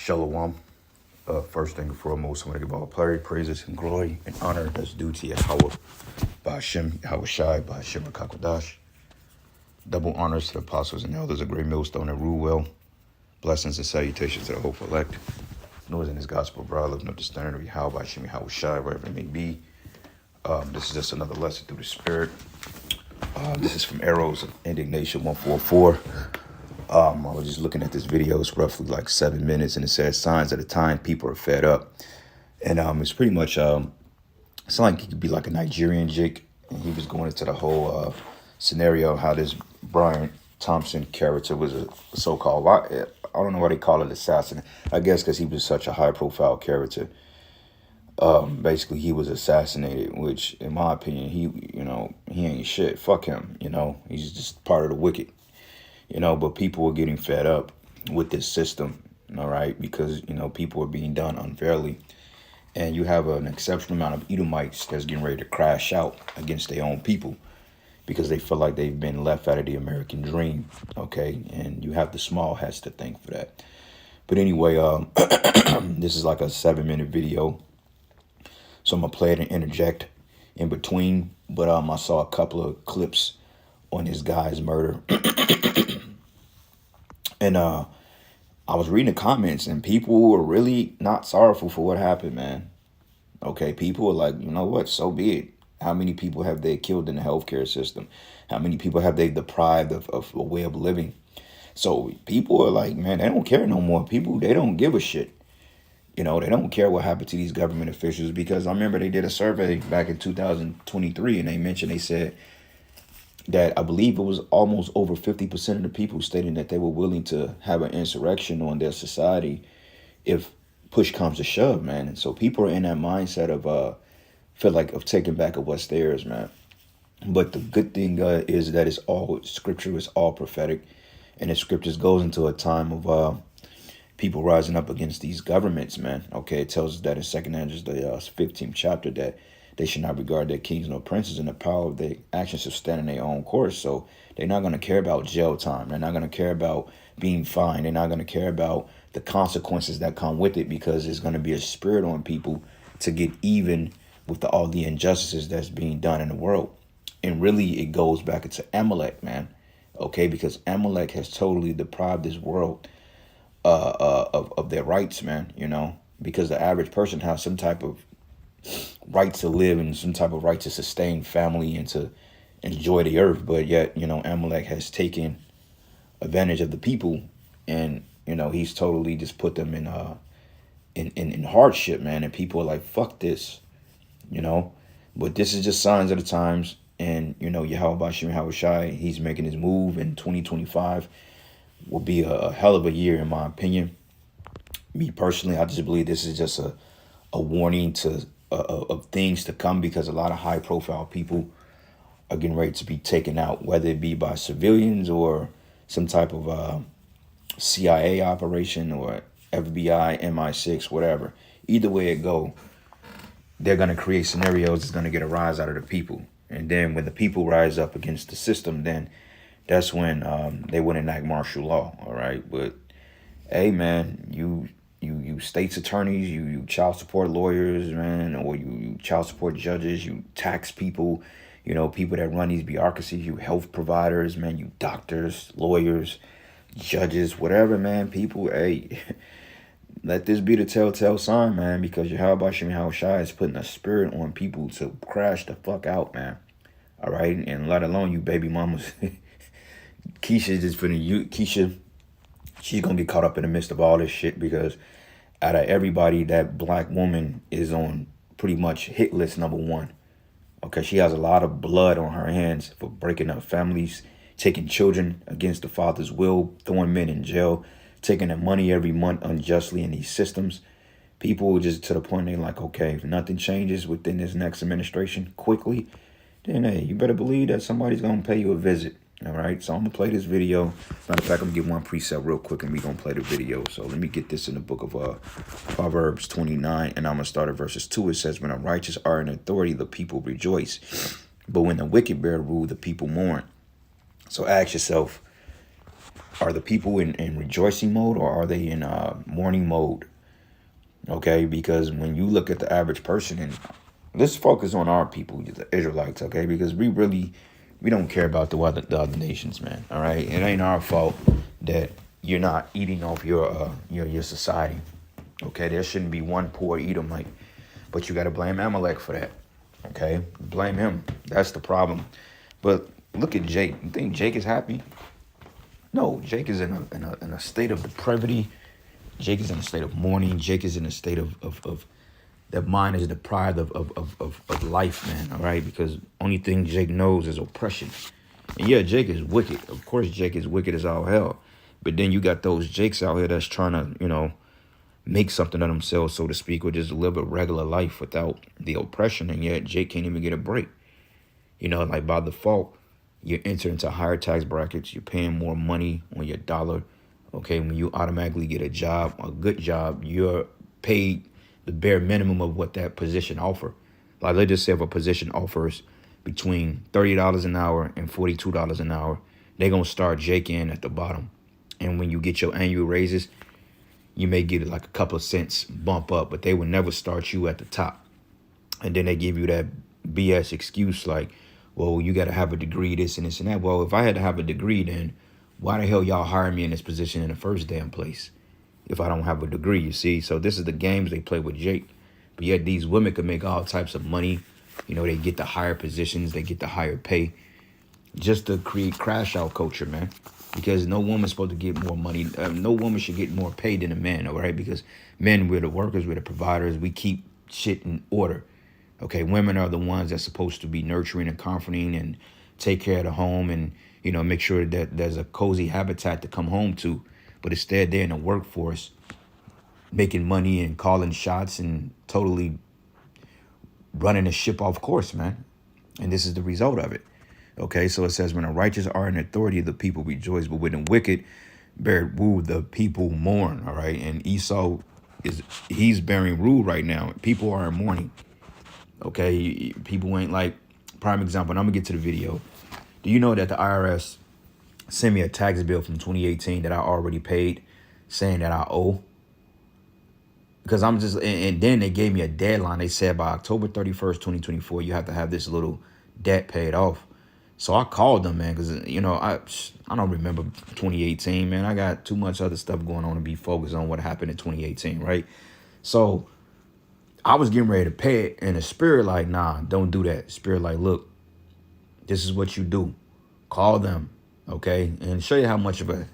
Shalom. First thing and foremost, I want to give all praises and glory and honor that's due to Yahweh, Ba'ashem, Yahweh Shai, Ba'ashem HaKakodash. Double honors to the apostles and elders of Great Millstone that rule well. Blessings and salutations to the hopeful elect. Noise in his gospel, brother, living up the standard of Yahweh, Ba'ashem, Yahweh Shai, wherever it may be. This is just another lesson through the Spirit. This is from Arrows of Indignation 144. I was just looking at this video. It's roughly like 7 minutes, and it says signs of the time people are fed up. And it's pretty much it's like he could be like a Nigerian jig, and he was going into the whole scenario how this Brian Thompson character was a so-called, I don't know why they call it assassin. I guess because he was such a high-profile character. Basically he was assassinated, which in my opinion, he ain't shit. Fuck him, he's just part of the wicked. But people are getting fed up with this system, all right, because, people are being done unfairly. And you have an exceptional amount of Edomites that's getting ready to crash out against their own people because they feel like they've been left out of the American dream, okay? And you have the small hats to thank for that. But anyway, this is like a 7-minute video, so I'm going to play it and interject in between. But I saw a couple of clips on this guy's murder. And I was reading the comments, and people were really not sorrowful for what happened, man. Okay, people were like, you know what, so be it. How many people have they killed in the healthcare system? How many people have they deprived of a way of living? So people are like, man, they don't care no more. People, they don't give a shit. They don't care what happened to these government officials, because I remember they did a survey back in 2023, and they said that I believe it was almost over 50% of the people stating that they were willing to have an insurrection on their society if push comes to shove, man. And so people are in that mindset of feel like of taking back of what's theirs, man. But the good thing is that it's all scripture, is all prophetic, and the scriptures goes into a time of people rising up against these governments, man. Okay, it tells us that in 2nd Andrews, the 15th chapter, that they should not regard their kings nor princes, and the power of their actions to stand in their own course. So they're not going to care about jail time. They're not going to care about being fined. They're not going to care about the consequences that come with it, because there's going to be a spirit on people to get even with all the injustices that's being done in the world. And really, it goes back into Amalek, man. Okay, because Amalek has totally deprived this world of their rights, man, because the average person has some type of right to live and some type of right to sustain family and to enjoy the earth. But yet, Amalek has taken advantage of the people, and, he's totally just put them in hardship, man. And people are like, fuck this, but this is just signs of the times. And, Yahweh Ba'ashem Yahweh Shai, he's making his move, in 2025 will be a hell of a year, in my opinion. Me personally, I just believe this is just a warning to of things to come, because a lot of high profile people are getting ready to be taken out, whether it be by civilians or some type of CIA operation or FBI, MI6, whatever. Either way it go, they're going to create scenarios that's going to get a rise out of the people. And then when the people rise up against the system, then that's when they would enact martial law. All right. But hey, man, you state's attorneys, you child support lawyers, man, or you child support judges, you tax people, people that run these bureaucracies, you health providers, man, you doctors, lawyers, judges, whatever, man, people, hey, let this be the telltale sign, man, because Yahweh Ba'ashem Yahweh Shai is putting a spirit on people to crash the fuck out, man. All right, and let alone you baby mamas. Keisha just for Keisha, she's gonna get caught up in the midst of all this shit, because out of everybody, that black woman is on pretty much hit list number 1. Okay, she has a lot of blood on her hands for breaking up families, taking children against the father's will, throwing men in jail, taking their money every month unjustly in these systems. People are just to the point they're like, okay, if nothing changes within this next administration quickly, then hey, you better believe that somebody's gonna pay you a visit. All right, so I'm going to play this video. Matter of fact, I'm going to get one precept real quick, and we're going to play the video. So let me get this in the book of Proverbs 29, and I'm going to start at verses 2. It says, when the righteous are in authority, the people rejoice. But when the wicked bear rule, the people mourn. So ask yourself, Are the people in rejoicing mode, or are they in mourning mode? Okay, because when you look at the average person, and let's focus on our people, the Israelites, okay, because we don't care about the other nations, man. All right, it ain't our fault that you're not eating off your society. Okay, there shouldn't be one poor Edomite, but you got to blame Amalek for that. Okay, blame him. That's the problem. But look at Jake. You think Jake is happy? No, Jake is in a state of depravity. Jake is in a state of mourning. Jake is in a state of that mind is deprived of life, man. All right, because only thing Jake knows is oppression. And yeah, Jake is wicked. Of course, Jake is wicked as all hell. But then you got those Jakes out here that's trying to, make something of themselves, so to speak, or just live a regular life without the oppression. And yet Jake can't even get a break. Like by default, you enter into higher tax brackets. You're paying more money on your dollar. Okay, when you automatically get a job, a good job, you're paid the bare minimum of what that position offer. Like let's just say if a position offers between $30 an hour and $42 an hour, they're gonna start Jake in at the bottom. And when you get your annual raises, you may get like a couple of cents bump up, but they will never start you at the top. And then they give you that BS excuse like, well, you got to have a degree, this and this and that. Well, if I had to have a degree, then why the hell y'all hire me in this position in the first damn place if I don't have a degree, you see? So this is the games they play with Jake. But yet these women can make all types of money. They get the higher positions, they get the higher pay just to create crash out culture, man. Because no woman's supposed to get more money. No woman should get more pay than a man, all right? Because men, we're the workers, we're the providers. We keep shit in order. Okay, women are the ones that's supposed to be nurturing and comforting and take care of the home and, make sure that there's a cozy habitat to come home to. But instead, they're in the workforce making money and calling shots and totally running the ship off course, man. And this is the result of it. Okay, so it says, when the righteous are in authority, the people rejoice, but when the wicked bear rule, the people mourn, all right? And Esau, he's bearing rule right now. People are in mourning. Okay, people ain't like, prime example, and I'm gonna get to the video. Do you know that the IRS sent me a tax bill from 2018 that I already paid, saying that I owe? Because and then they gave me a deadline. They said by October 31st, 2024, you have to have this little debt paid off. So I called them, man, because, I don't remember 2018, man. I got too much other stuff going on to be focused on what happened in 2018, right? So I was getting ready to pay it, and the spirit like, nah, don't do that. Spirit like, look, this is what you do. Call them, okay? And show you how much of a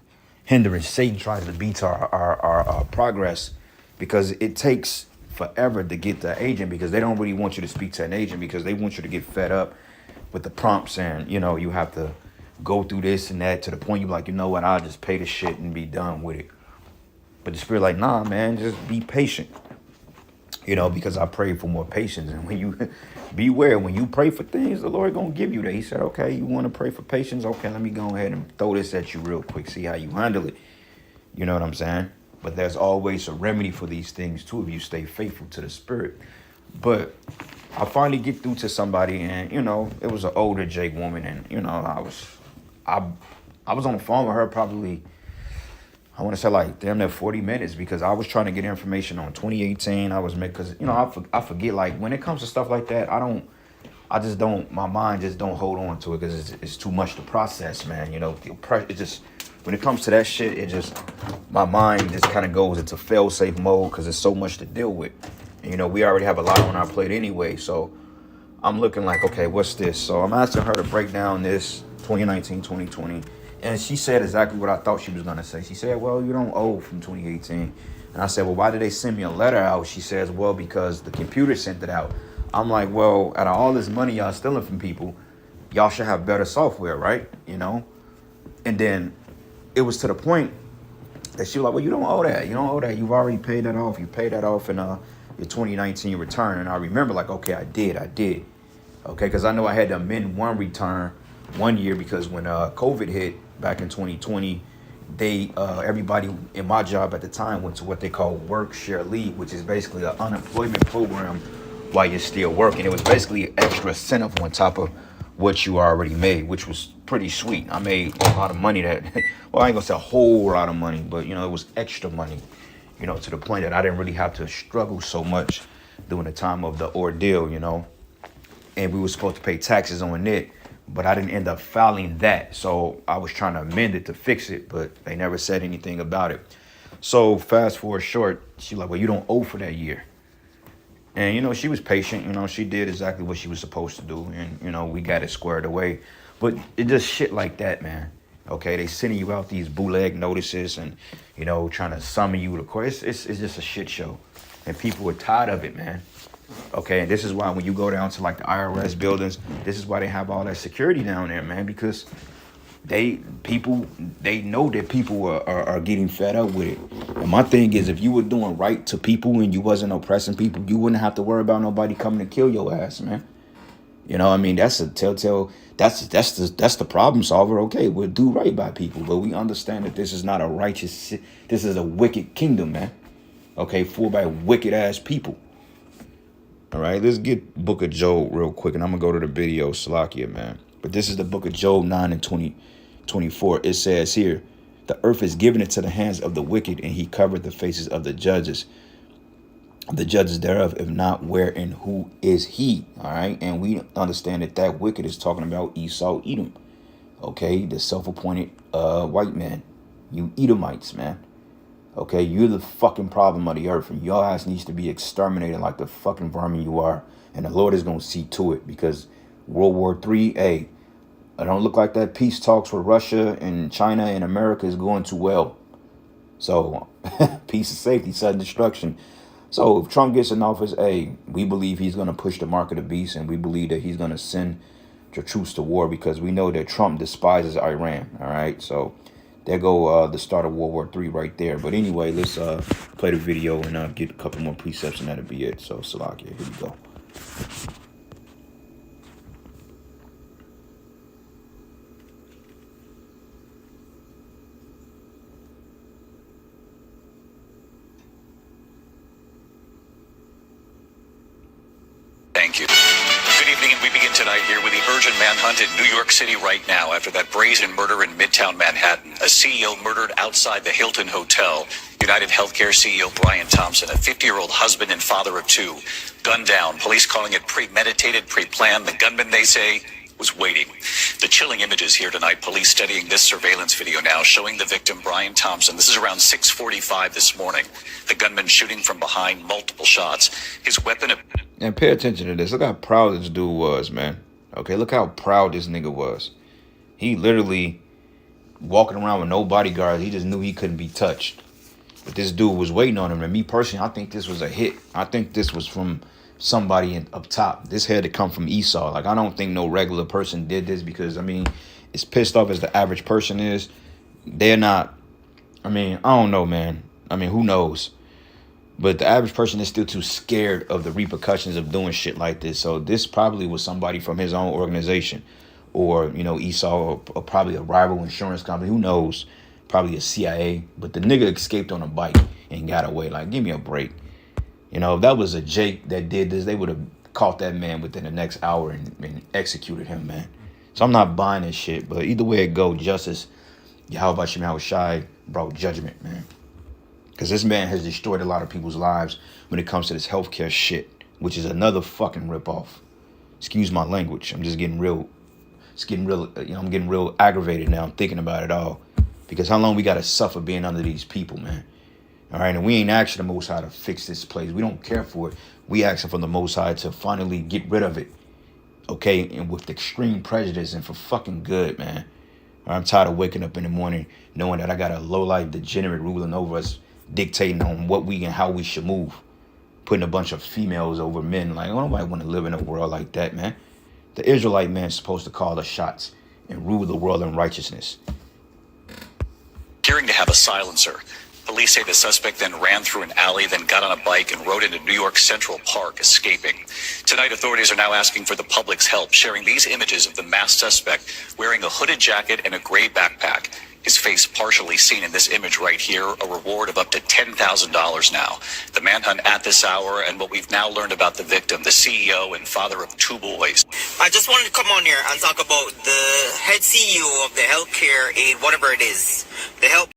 hindrance Satan tries to be to our progress, because it takes forever to get the agent, because they don't really want you to speak to an agent, because they want you to get fed up with the prompts, and you have to go through this and that to the point you're like, you know what, I'll just pay the shit and be done with it. But the spirit like, nah, man, just be patient. Because I prayed for more patience. And when you beware, when you pray for things, the Lord gonna give you that. He said, okay, you want to pray for patience? Okay, let me go ahead and throw this at you real quick. See how you handle it. You know what I'm saying? But there's always a remedy for these things too if you stay faithful to the spirit. But I finally get through to somebody, and it was an older Jake woman, and I was on the phone with her probably, I want to say like damn near 40 minutes, because I was trying to get information on 2018. Because I forget, like when it comes to stuff like that, my mind just don't hold on to it, because it's too much to process, man. It just, when it comes to that shit, my mind just kind of goes into fail-safe mode, because there's so much to deal with. We already have a lot on our plate anyway, so I'm looking like, okay, what's this? So I'm asking her to break down this 2019, 2020. And she said exactly what I thought she was going to say. She said, well, you don't owe from 2018. And I said, well, why did they send me a letter out? She says, well, because the computer sent it out. I'm like, well, out of all this money y'all stealing from people, y'all should have better software, right? And then it was to the point that she was like, well, you don't owe that. You don't owe that. You've already paid that off. You paid that off in your 2019 return. And I remember like, okay, I did. Okay, because I know I had to amend one return 1 year, because when COVID hit back in 2020, everybody in my job at the time went to what they call work share leave, which is basically an unemployment program while you're still working. It was basically extra incentive on top of what you already made, which was pretty sweet. I made a lot of money that, well, I ain't gonna say a whole lot of money, but you know, it was extra money, you know, to the point that I didn't really have to struggle so much during the time of the ordeal, you know. And we were supposed to pay taxes on it, but I didn't end up filing that. So I was trying to amend it to fix it, but they never said anything about it. So fast forward short, she like, well, you don't owe for that year. And, you know, she was patient. You know, she did exactly what she was supposed to do. And, you know, we got it squared away. But it just shit like that, man. Okay, they sending you out these bootleg notices and, you know, trying to summon you to court. It's just a shit show. And people are tired of it, man. Okay, and this is why when you go down to like the IRS buildings, this is why they have all that security down there, man, because they know that people are getting fed up with it. And my thing is, if you were doing right to people and you wasn't oppressing people, you wouldn't have to worry about nobody coming to kill your ass, man. You know what I mean? That's a telltale, that's the problem solver. Okay, we'll do right by people, but we understand that this is not a righteous, this is a wicked kingdom, man. Okay, full by wicked ass people. All right, let's get Book of Job real quick, and I'm going to go to the video, Salakia, man. But this is the Book of Job 9 and 24. It says here, the earth is given into the hands of the wicked, and he covered the faces of the judges thereof, if not, where and who is he? All right, and we understand that that wicked is talking about Esau, Edom. Okay, the self-appointed white man. You Edomites, man. Okay, you're the fucking problem of the earth, and your ass needs to be exterminated like the fucking vermin you are. And the Lord is going to see to it, because World War III, it don't look like that peace talks with Russia and China and America is going too well. So, peace and safety, sudden destruction. So, if Trump gets in office, we believe he's going to push the mark of the beast, and we believe that he's going to send the troops to war, because we know that Trump despises Iran, all right? So, there go the start of World War III right there. But anyway, let's play the video and get a couple more precepts, and that'll be it. So, Salakia, here we go. Thank you. Good evening, and we begin tonight here with the urgent manhunt in New York City right now after that brazen murder in Midtown Manhattan. A CEO murdered outside the Hilton Hotel. United Healthcare CEO Brian Thompson, a 50-year-old husband and father of two, gunned down. Police calling it premeditated, pre-planned. The gunman, they say, was waiting. The chilling images here tonight, police studying this surveillance video now showing the victim, Brian Thompson. This is around 6:45 this morning. The gunman shooting from behind, multiple shots. His weapon... And pay attention to this. Look how proud this dude was, man. Okay, look how proud this nigga was. He literally walking around with no bodyguards. He just knew he couldn't be touched. But this dude was waiting on him. And me personally, I think this was a hit. I think this was from somebody up top. This had to come from Esau. Like, I don't think no regular person did this, because, I mean, as pissed off as the average person is, they're not, I mean, I don't know, man. I mean, who knows? But the average person is still too scared of the repercussions of doing shit like this. So this probably was somebody from his own organization, or, you know, Esau, or probably a rival insurance company. Who knows? Probably a CIA. But the nigga escaped on a bike and got away. Like, give me a break. You know, if that was a Jake that did this, they would have caught that man within the next hour and executed him, man. So I'm not buying this shit. But either way it go, justice, Yahweh Shem Shai brought judgment, man. Because this man has destroyed a lot of people's lives when it comes to this healthcare shit, which is another fucking ripoff. Excuse my language. I'm just getting real. It's getting real. You know, I'm getting real aggravated now. I'm thinking about it all. Because how long we got to suffer being under these people, man? All right. And we ain't asking the Most High to fix this place. We don't care for it. We asking for the Most High to finally get rid of it. Okay. And with extreme prejudice and for fucking good, man. I'm tired of waking up in the morning knowing that I got a low-life degenerate ruling over us, dictating on what we and how we should move, putting a bunch of females over men. Like, nobody want to live in a world like that, man. The Israelite man's supposed to call the shots and rule the world in righteousness. Appearing to have a silencer. Police say the suspect then ran through an alley, then got on a bike and rode into New York Central Park, escaping. Tonight, authorities are now asking for the public's help, sharing these images of the masked suspect wearing a hooded jacket and a gray backpack. His face partially seen in this image right here, a reward of up to $10,000 now. The manhunt at this hour, and what we've now learned about the victim, the CEO and father of 2 boys. I just wanted to come on here and talk about the head CEO of the healthcare aid, whatever it is. The health